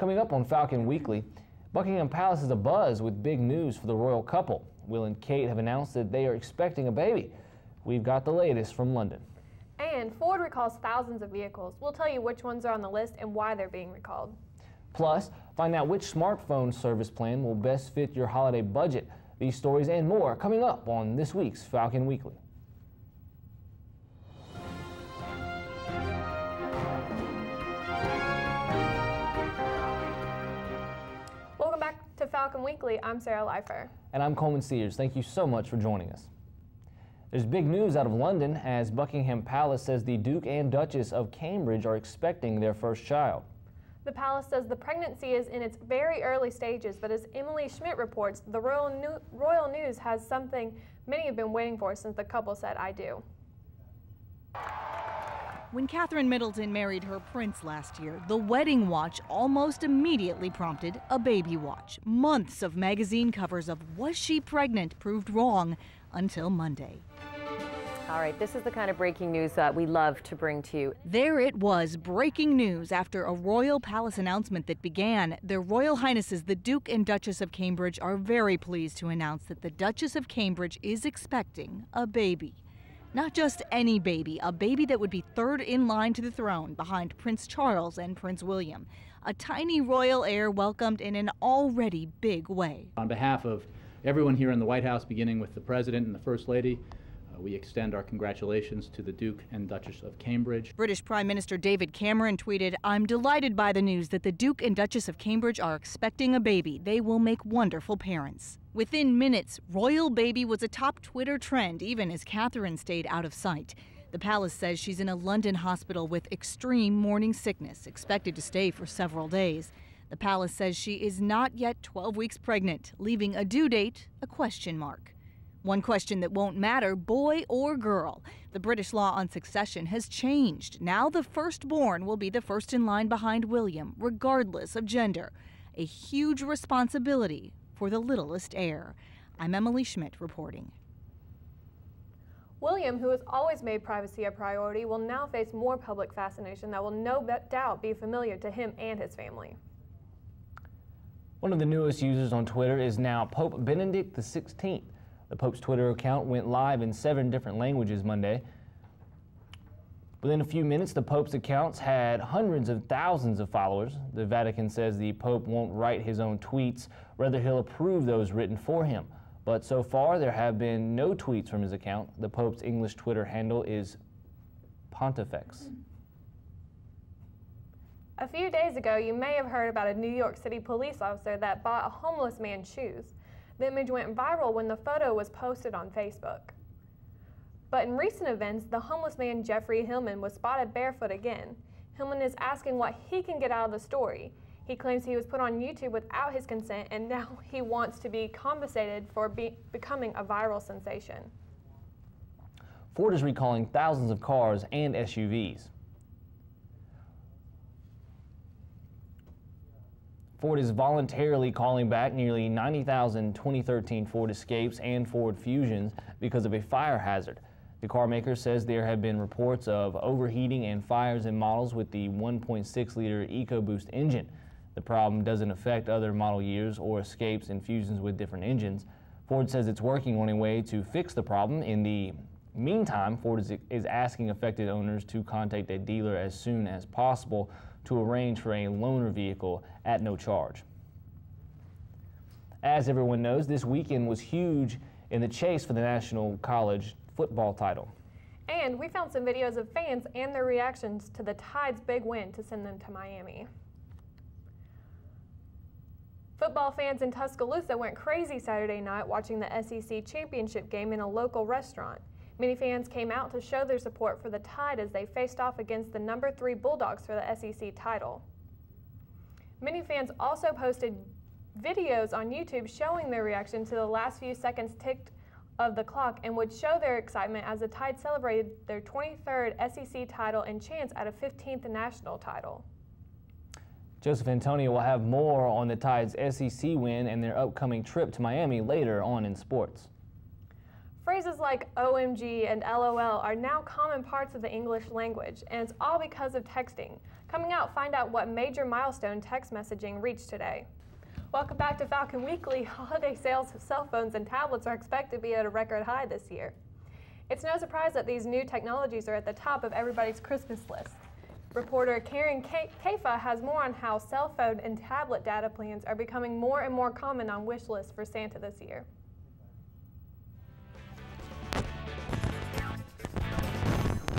Coming up on Falcon Weekly, Buckingham Palace is abuzz with big news for the royal couple. Will and Kate have announced that they are expecting a baby. We've got the latest from London. And Ford recalls thousands of vehicles. We'll tell you which ones are on the list and why they're being recalled. Plus, find out which smartphone service plan will best fit your holiday budget. These stories and more coming up on this week's Falcon Weekly. Welcome back to Falcon Weekly. I'm Sarah Leifer. And I'm Coleman Sears. Thank you so much for joining us. There's big news out of London as Buckingham Palace says the Duke and Duchess of Cambridge are expecting their first child. The palace says the pregnancy is in its very early stages, but as Emily Schmidt reports, the royal news has something many have been waiting for since the couple said, "I do." When Catherine Middleton married her prince last year, the wedding watch almost immediately prompted a baby watch. Months of magazine covers of was she pregnant proved wrong until Monday. All right, this is the kind of breaking news that we love to bring to you. There it was, breaking news after a royal palace announcement that began. Their Royal Highnesses, the Duke and Duchess of Cambridge, are very pleased to announce that the Duchess of Cambridge is expecting a baby. Not just any baby, a baby that would be third in line to the throne behind Prince Charles and Prince William. A tiny royal heir welcomed in an already big way. On behalf of everyone here in the White House, beginning with the President and the First Lady, we extend our congratulations to the Duke and Duchess of Cambridge. British Prime Minister David Cameron tweeted, "I'm delighted by the news that the Duke and Duchess of Cambridge are expecting a baby. They will make wonderful parents." Within minutes, royal baby was a top Twitter trend, even as Catherine stayed out of sight. The palace says she's in a London hospital with extreme morning sickness, expected to stay for several days. The palace says she is not yet 12 weeks pregnant, leaving a due date a question mark. One question that won't matter, boy or girl. The British law on succession has changed. Now the firstborn will be the first in line behind William, regardless of gender. A huge responsibility for the littlest heir. I'm Emily Schmidt reporting. William, who has always made privacy a priority, will now face more public fascination that will no doubt be familiar to him and his family. One of the newest users on Twitter is now Pope Benedict XVI. The Pope's Twitter account went live in 7 different languages Monday. Within a few minutes, the Pope's accounts had hundreds of thousands of followers. The Vatican says the Pope won't write his own tweets, rather he'll approve those written for him. But so far, there have been no tweets from his account. The Pope's English Twitter handle is Pontifex. A few days ago, you may have heard about a New York City police officer that bought a homeless man's shoes. The image went viral when the photo was posted on Facebook. But in recent events, the homeless man Jeffrey Hillman was spotted barefoot again. Hillman is asking what he can get out of the story. He claims he was put on YouTube without his consent, and now he wants to be compensated for becoming a viral sensation. Ford is recalling thousands of cars and SUVs. Ford is voluntarily calling back nearly 90,000 2013 Ford Escapes and Ford Fusions because of a fire hazard. The car maker says there have been reports of overheating and fires in models with the 1.6-liter EcoBoost engine. The problem doesn't affect other model years or Escapes and Fusions with different engines. Ford says it's working on a way to fix the problem. In the meantime, Ford is asking affected owners to contact a dealer as soon as possible to arrange for a loaner vehicle at no charge. As everyone knows, this weekend was huge in the chase for the National College football title. And we found some videos of fans and their reactions to the Tide's big win to send them to Miami. Football fans in Tuscaloosa went crazy Saturday night watching the SEC championship game in a local restaurant. Many fans came out to show their support for the Tide as they faced off against the number 3 Bulldogs for the SEC title. Many fans also posted videos on YouTube showing their reaction to the last few seconds ticked of the clock and would show their excitement as the Tide celebrated their 23rd SEC title and chance at a 15th national title. Joseph Antonio will have more on the Tide's SEC win and their upcoming trip to Miami later on in sports. Fraser Phrases like OMG and LOL are now common parts of the English language, and it's all because of texting. Coming out, find out what major milestone text messaging reached today. Welcome back to Falcon Weekly. Holiday sales of cell phones and tablets are expected to be at a record high this year. It's no surprise that these new technologies are at the top of everybody's Christmas list. Reporter Karen Kafa has more on how cell phone and tablet data plans are becoming more and more common on wish lists for Santa this year.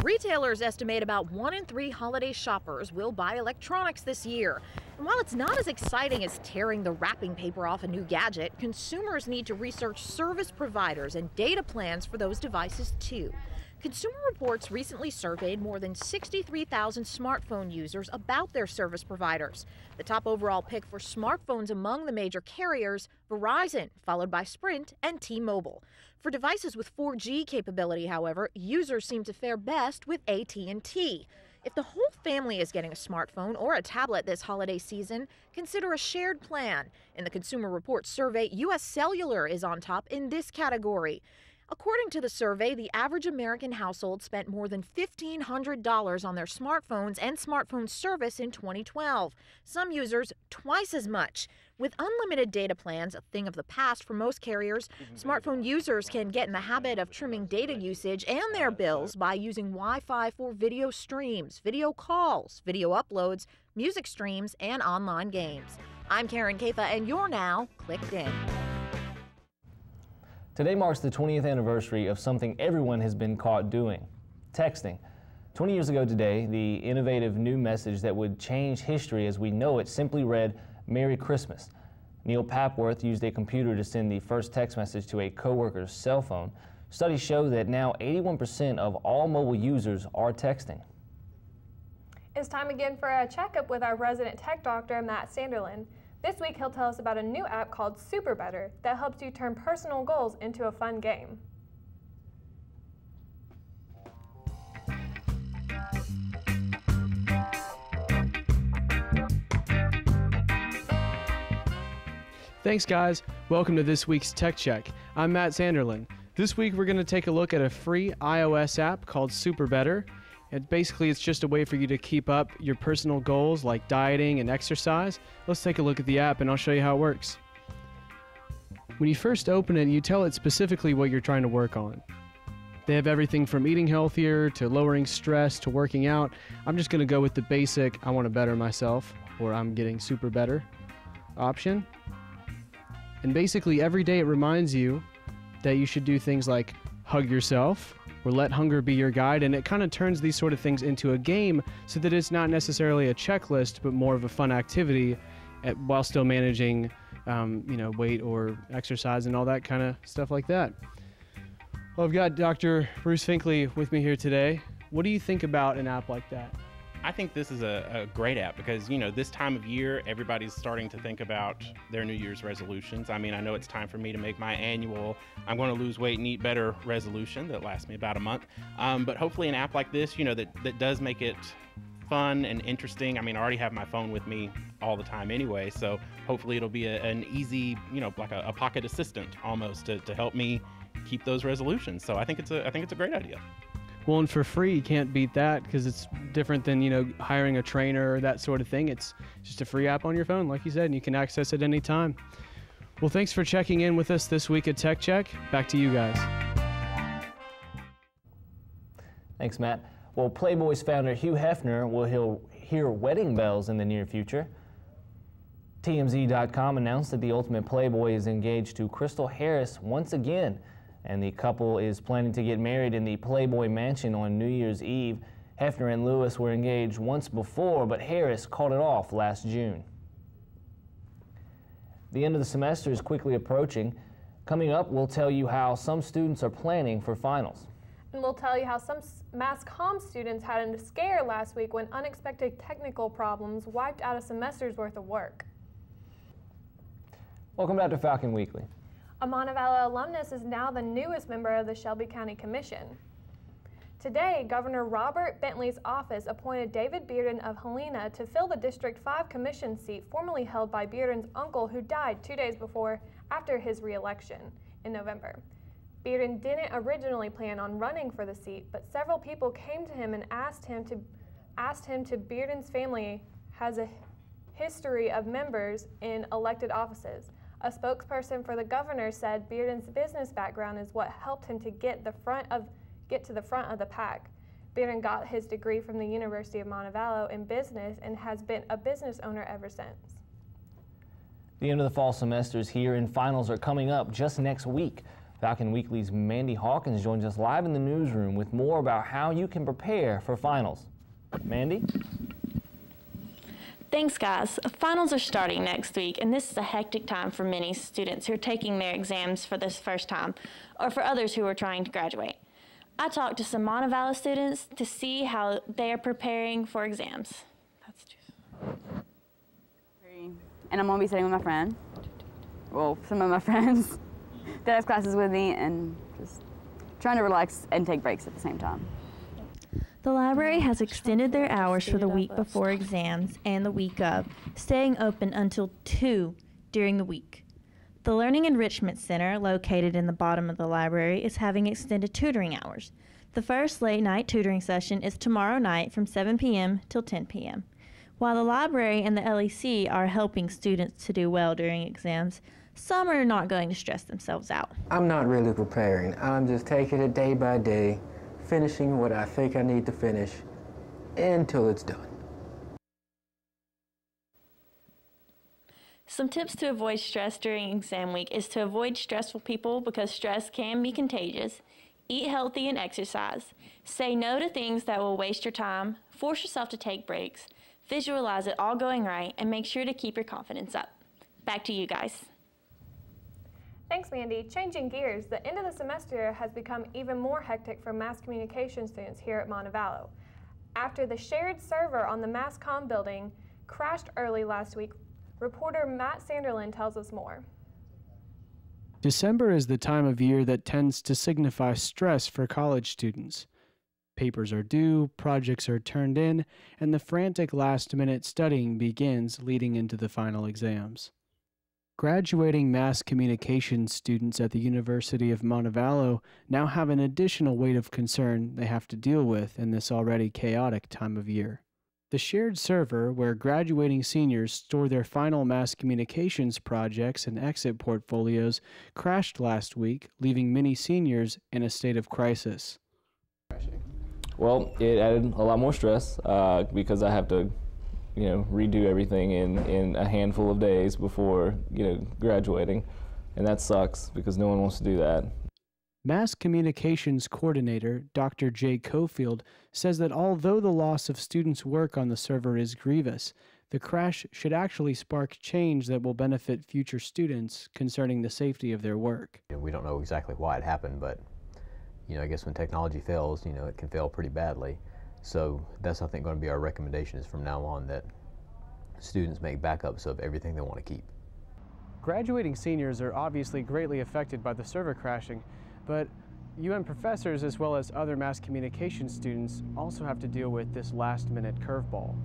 Retailers estimate about 1 in 3 holiday shoppers will buy electronics this year. And while it's not as exciting as tearing the wrapping paper off a new gadget, consumers need to research service providers and data plans for those devices too. Consumer Reports recently surveyed more than 63,000 smartphone users about their service providers. The top overall pick for smartphones among the major carriers, Verizon, followed by Sprint and T-Mobile. For devices with 4G capability, however, users seem to fare best with AT&T. If the whole family is getting a smartphone or a tablet this holiday season, consider a shared plan. In the Consumer Reports survey, U.S. Cellular is on top in this category. According to the survey, the average American household spent more than $1,500 on their smartphones and smartphone service in 2012. Some users twice as much. With unlimited data plans, a thing of the past for most carriers, smartphone users can get in the habit of trimming data usage and their bills by using Wi-Fi for video streams, video calls, video uploads, music streams, and online games. I'm Karen Kafa, and you're now clicked in. Today marks the 20th anniversary of something everyone has been caught doing, texting. 20 years ago today, the innovative new message that would change history as we know it simply read, "Merry Christmas." Neil Papworth used a computer to send the first text message to a coworker's cell phone. Studies show that now 81% of all mobile users are texting. It's time again for a checkup with our resident tech doctor, Matt Sanderlin. This week, he'll tell us about a new app called Super Better that helps you turn personal goals into a fun game. Thanks, guys. Welcome to this week's Tech Check. I'm Matt Sanderlin. This week, we're going to take a look at a free iOS app called Super Better. And basically, it's just a way for you to keep up your personal goals like dieting and exercise. Let's take a look at the app and I'll show you how it works. When you first open it, you tell it specifically what you're trying to work on. They have everything from eating healthier to lowering stress to working out. I'm just going to go with the basic, I want to better myself, or I'm getting super better option. And basically, every day it reminds you that you should do things like hug yourself, or let hunger be your guide, and it kind of turns these sort of things into a game so that it's not necessarily a checklist, but more of a fun activity while still managing, weight or exercise and all that kind of stuff like that. Well, I've got Dr. Bruce Finkley with me here today. What do you think about an app like that? I think this is a great app because, this time of year, everybody's starting to think about their New Year's resolutions. I mean, I know it's time for me to make my annual, I'm going to lose weight and eat better resolution that lasts me about a month. But hopefully an app like this, that does make it fun and interesting. I mean, I already have my phone with me all the time anyway, so hopefully it'll be an easy, like a pocket assistant almost to help me keep those resolutions. So I think it's a great idea. Well, and for free, you can't beat that because it's different than, hiring a trainer or that sort of thing. It's just a free app on your phone, like you said, and you can access it anytime. Well, thanks for checking in with us this week at Tech Check. Back to you guys. Thanks, Matt. Well, Playboy's founder Hugh Hefner will hear wedding bells in the near future. TMZ.com announced that the Ultimate Playboy is engaged to Crystal Harris once again, and the couple is planning to get married in the Playboy Mansion on New Year's Eve. Hefner and Lewis were engaged once before, but Harris called it off last June. The end of the semester is quickly approaching. Coming up, we'll tell you how some students are planning for finals. And we'll tell you how some Mass Comm students had a scare last week when unexpected technical problems wiped out a semester's worth of work. Welcome back to Falcon Weekly. A Montevallo alumnus is now the newest member of the Shelby County Commission. Today, Governor Robert Bentley's office appointed David Bearden of Helena to fill the District 5 Commission seat formerly held by Bearden's uncle, who died 2 days after his re-election in November. Bearden didn't originally plan on running for the seat, but several people came to him and asked him to Bearden's family has a history of members in elected offices. A spokesperson for the governor said Bearden's business background is what helped him to get to the front of the pack. Bearden got his degree from the University of Montevallo in business and has been a business owner ever since. The end of the fall semester is here and finals are coming up just next week. Falcon Weekly's Mandy Hawkins joins us live in the newsroom with more about how you can prepare for finals. Mandy? Thanks, guys. Finals are starting next week, and this is a hectic time for many students who are taking their exams for this first time, or for others who are trying to graduate. I talked to some Montevallo students to see how they are preparing for exams. And I'm going to be studying with my friend, well, some of my friends that have classes with me, and just trying to relax and take breaks at the same time. The library has extended their hours for the week before exams and the week of, staying open until 2 during the week. The Learning Enrichment Center, located in the bottom of the library, is having extended tutoring hours. The first late-night tutoring session is tomorrow night from 7 p.m. till 10 p.m. While the library and the LEC are helping students to do well during exams, some are not going to stress themselves out. I'm not really preparing. I'm just taking it day by day, finishing what I think I need to finish until it's done. Some tips to avoid stress during exam week is to avoid stressful people because stress can be contagious. Eat healthy and exercise. Say no to things that will waste your time. Force yourself to take breaks. Visualize it all going right and make sure to keep your confidence up. Back to you guys. Thanks, Mandy. Changing gears, the end of the semester has become even more hectic for mass communication students here at Montevallo. After the shared server on the Mass Comm building crashed early last week, reporter Matt Sanderlin tells us more. December is the time of year that tends to signify stress for college students. Papers are due, projects are turned in, and the frantic last-minute studying begins leading into the final exams. Graduating mass communication students at the University of Montevallo now have an additional weight of concern they have to deal with in this already chaotic time of year. The shared server, where graduating seniors store their final mass communications projects and exit portfolios, crashed last week, leaving many seniors in a state of crisis. Well, it added a lot more stress because I have to redo everything in a handful of days before, graduating. And that sucks because no one wants to do that. Mass Communications Coordinator Dr. Jay Cofield says that although the loss of students' work on the server is grievous, the crash should actually spark change that will benefit future students concerning the safety of their work. We don't know exactly why it happened, but I guess when technology fails, it can fail pretty badly. So that's, I think, going to be our recommendation is from now on that students make backups of everything they want to keep. Graduating seniors are obviously greatly affected by the server crashing, but UM professors as well as other mass communication students also have to deal with this last-minute curveball.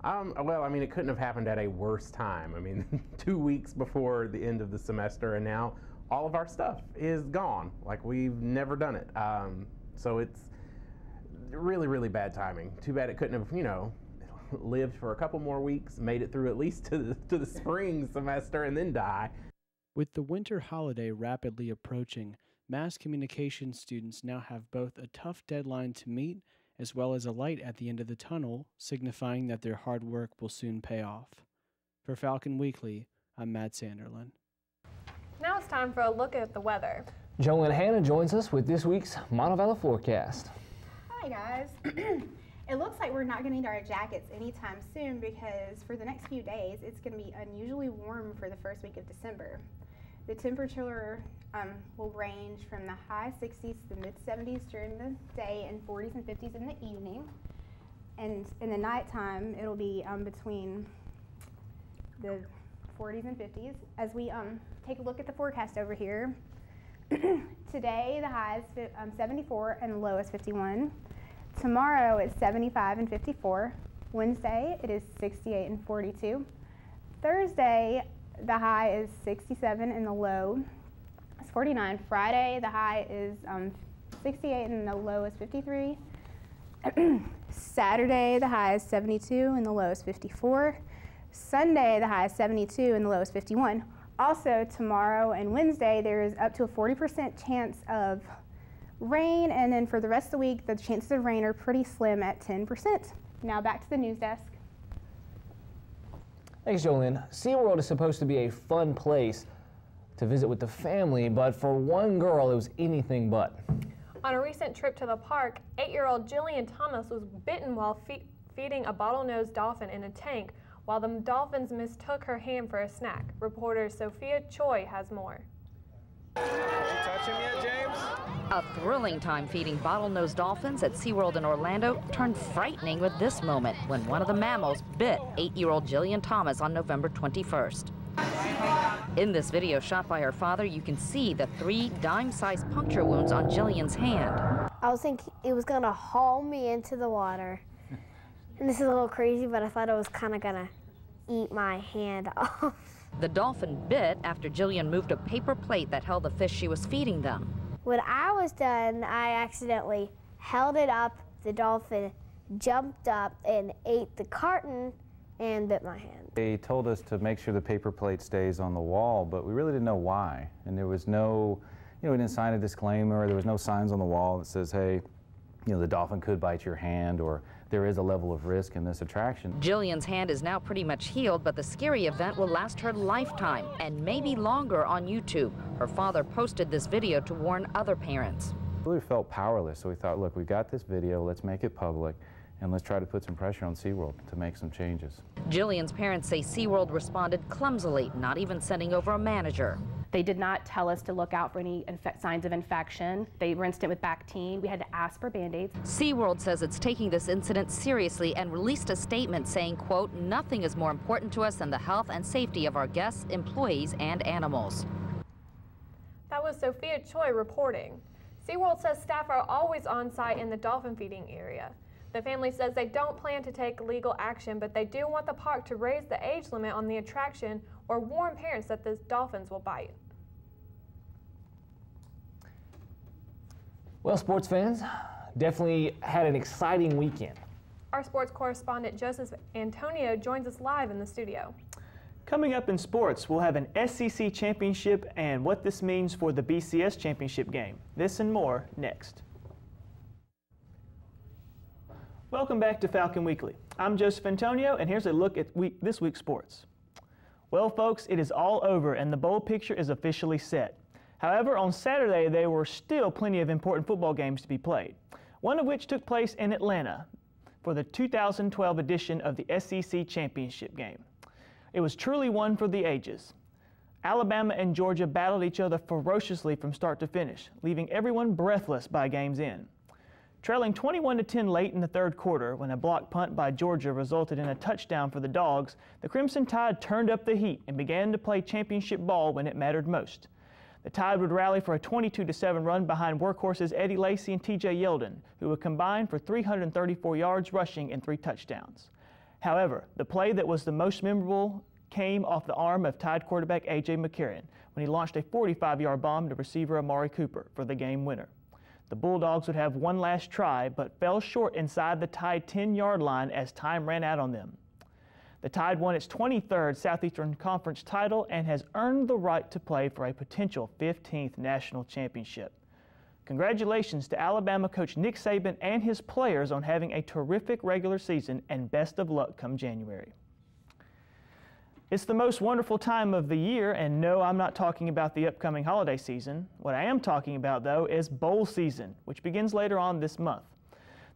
Well, it couldn't have happened at a worse time. 2 weeks before the end of the semester, and now all of our stuff is gone. Like, we've never done it. So it's really, really bad timing. Too bad it couldn't have, lived for a couple more weeks, made it through at least to the spring semester, and then die. With the winter holiday rapidly approaching, mass communication students now have both a tough deadline to meet as well as a light at the end of the tunnel, signifying that their hard work will soon pay off. For Falcon Weekly, I'm Matt Sanderlin. Now it's time for a look at the weather. Joanne Hanna joins us with this week's Montevallo forecast. Hi guys. It looks like we're not going to need our jackets anytime soon because for the next few days it's going to be unusually warm for the first week of December. The temperature will range from the high 60s to the mid 70s during the day and 40s and 50s in the evening. And in the nighttime it'll be between the 40s and 50s. As we take a look at the forecast over here, today the high is 74 and the low is 51. Tomorrow it's 75 and 54. Wednesday it is 68 and 42. Thursday the high is 67 and the low is 49. Friday, the high is 68 and the low is 53. Saturday, the high is 72 and the low is 54. Sunday, the high is 72 and the low is 51. Also, tomorrow and Wednesday, there is up to a 40% chance of rain, and then for the rest of the week, the chances of rain are pretty slim at 10%. Now back to the news desk. Thanks, Jolene. SeaWorld is supposed to be a fun place to visit with the family, but for one girl, it was anything but. On a recent trip to the park, 8-year-old Jillian Thomas was bitten while feeding a bottlenose dolphin in a tank, while the dolphins mistook her hand for a snack. Reporter Sophia Choi has more. Are you touching me yet, James? A thrilling time feeding bottlenose dolphins at SeaWorld in Orlando turned frightening with this moment when one of the mammals bit 8-year-old Jillian Thomas on November 21st. In this video shot by her father, you can see the 3 dime-sized puncture wounds on Jillian's hand. I was thinking it was gonna haul me into the water. And this is a little crazy, but I thought it was kind of gonna eat my hand off. The dolphin bit after Jillian moved a paper plate that held the fish she was feeding them. When I was done, I accidentally held it up. The dolphin jumped up and ate the carton and bit my hand. They told us to make sure the paper plate stays on the wall, but we really didn't know why. And there was no, we didn't sign a disclaimer. There was no signs on the wall that says, hey, the dolphin could bite your hand, or there is a level of risk in this attraction. Jillian's hand is now pretty much healed, but the scary event will last her lifetime and maybe longer on YouTube. Her father posted this video to warn other parents. We really felt powerless, so we thought, look, we got this video, let's make it public, and let's try to put some pressure on SeaWorld to make some changes. Jillian's parents say SeaWorld responded clumsily, not even sending over a manager. They did not tell us to look out for any signs of infection. They rinsed it with Bactine. We had to ask for Band-Aids. SeaWorld says it's taking this incident seriously and released a statement saying, quote, nothing is more important to us than the health and safety of our guests, employees, and animals. That was Sophia Choi reporting. SeaWorld says staff are always on site in the dolphin feeding area. The family says they don't plan to take legal action, but they do want the park to raise the age limit on the attraction or warn parents that the dolphins will bite. Well, sports fans, definitely had an exciting weekend. Our sports correspondent Joseph Antonio joins us live in the studio. Coming up in sports, we'll have an SEC championship and what this means for the BCS championship game. This and more next. Welcome back to Falcon Weekly. I'm Joseph Antonio, and here's a look at this week's sports. Well, folks, it is all over, and the bowl picture is officially set. However, on Saturday, there were still plenty of important football games to be played, one of which took place in Atlanta for the 2012 edition of the SEC championship game. It was truly one for the ages. Alabama and Georgia battled each other ferociously from start to finish, leaving everyone breathless by game's end. Trailing 21-10 late in the third quarter, when a block punt by Georgia resulted in a touchdown for the Dogs, the Crimson Tide turned up the heat and began to play championship ball when it mattered most. The Tide would rally for a 22-7 run behind workhorses Eddie Lacy and TJ Yeldon, who would combine for 334 yards rushing and 3 touchdowns. However, the play that was the most memorable came off the arm of Tide quarterback A.J. McCarron when he launched a 45-yard bomb to receiver Amari Cooper for the game winner. The Bulldogs would have one last try, but fell short inside the Tide 10-yard line as time ran out on them. The Tide won its 23rd Southeastern Conference title and has earned the right to play for a potential 15th national championship. Congratulations to Alabama coach Nick Saban and his players on having a terrific regular season, and best of luck come January. It's the most wonderful time of the year, and no, I'm not talking about the upcoming holiday season. What I am talking about, though, is bowl season, which begins later on this month.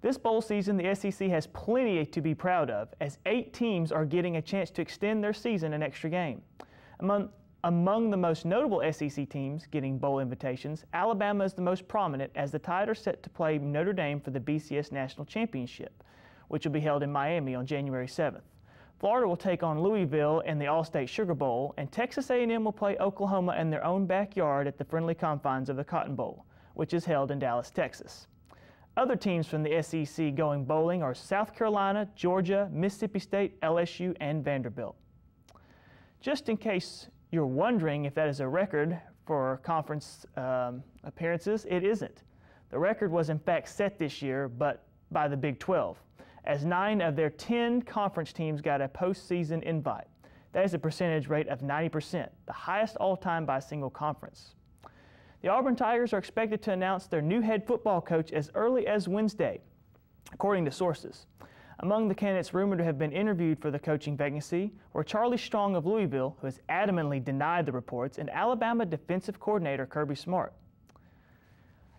This bowl season, the SEC has plenty to be proud of, as 8 teams are getting a chance to extend their season an extra game. Among the most notable SEC teams getting bowl invitations, Alabama is the most prominent, as the Tide are set to play Notre Dame for the BCS National Championship, which will be held in Miami on January 7th. Florida will take on Louisville in the All-State Sugar Bowl, and Texas A&M will play Oklahoma in their own backyard at the friendly confines of the Cotton Bowl, which is held in Dallas, Texas. Other teams from the SEC going bowling are South Carolina, Georgia, Mississippi State, LSU, and Vanderbilt. Just in case you're wondering if that is a record for conference appearances. It isn't. The record was in fact set this year, but by the Big 12, as 9 of their 10 conference teams got a postseason invite. That is a percentage rate of 90%, the highest all time by a single conference. The Auburn Tigers are expected to announce their new head football coach as early as Wednesday, according to sources. Among the candidates rumored to have been interviewed for the coaching vacancy were Charlie Strong of Louisville, who has adamantly denied the reports, and Alabama defensive coordinator Kirby Smart.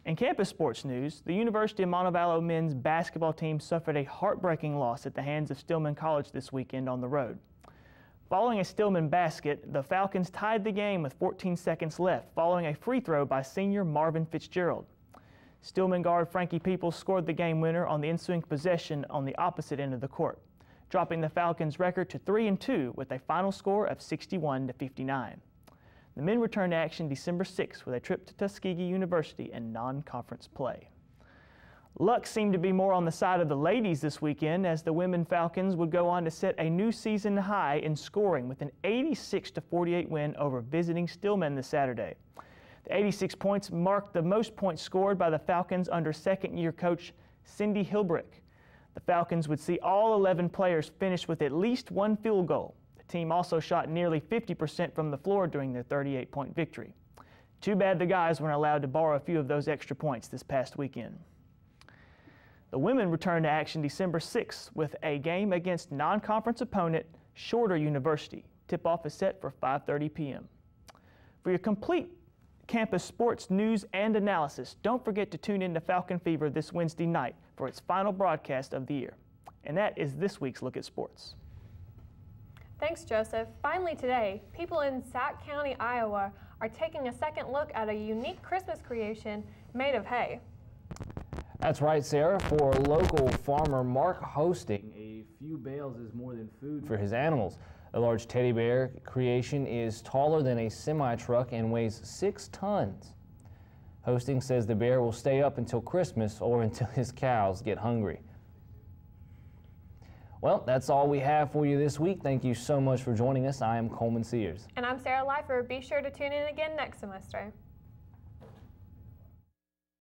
In campus sports news, the University of Montevallo men's basketball team suffered a heartbreaking loss at the hands of Stillman College this weekend on the road. Following a Stillman basket, the Falcons tied the game with 14 seconds left, following a free throw by senior Marvin Fitzgerald. Stillman guard Frankie Peoples scored the game winner on the ensuing possession on the opposite end of the court, dropping the Falcons' record to 3-2 with a final score of 61-59. The men return to action December 6th with a trip to Tuskegee University in non-conference play. Luck seemed to be more on the side of the ladies this weekend, as the women Falcons would go on to set a new season high in scoring with an 86-48 win over visiting Stillman this Saturday. The 86 points marked the most points scored by the Falcons under second-year coach Cindy Hilbrick. The Falcons would see all 11 players finish with at least one field goal. The team also shot nearly 50% from the floor during their 38-point victory. Too bad the guys weren't allowed to borrow a few of those extra points this past weekend. The women return to action December 6th with a game against non-conference opponent Shorter University. Tip-off is set for 5:30 p.m. For your complete campus sports news and analysis, don't forget to tune in to Falcon Fever this Wednesday night for its final broadcast of the year. And that is this week's Look at Sports. Thanks, Joseph. Finally today, people in Sac County, Iowa are taking a second look at a unique Christmas creation made of hay. That's right, Sarah. For local farmer Mark Hosting, a few bales is more than food for his animals. The large teddy bear creation is taller than a semi-truck and weighs 6 tons. Hosting says the bear will stay up until Christmas or until his cows get hungry. Well, that's all we have for you this week. Thank you so much for joining us. I am Coleman Sears. And I'm Sarah Leifer. Be sure to tune in again next semester.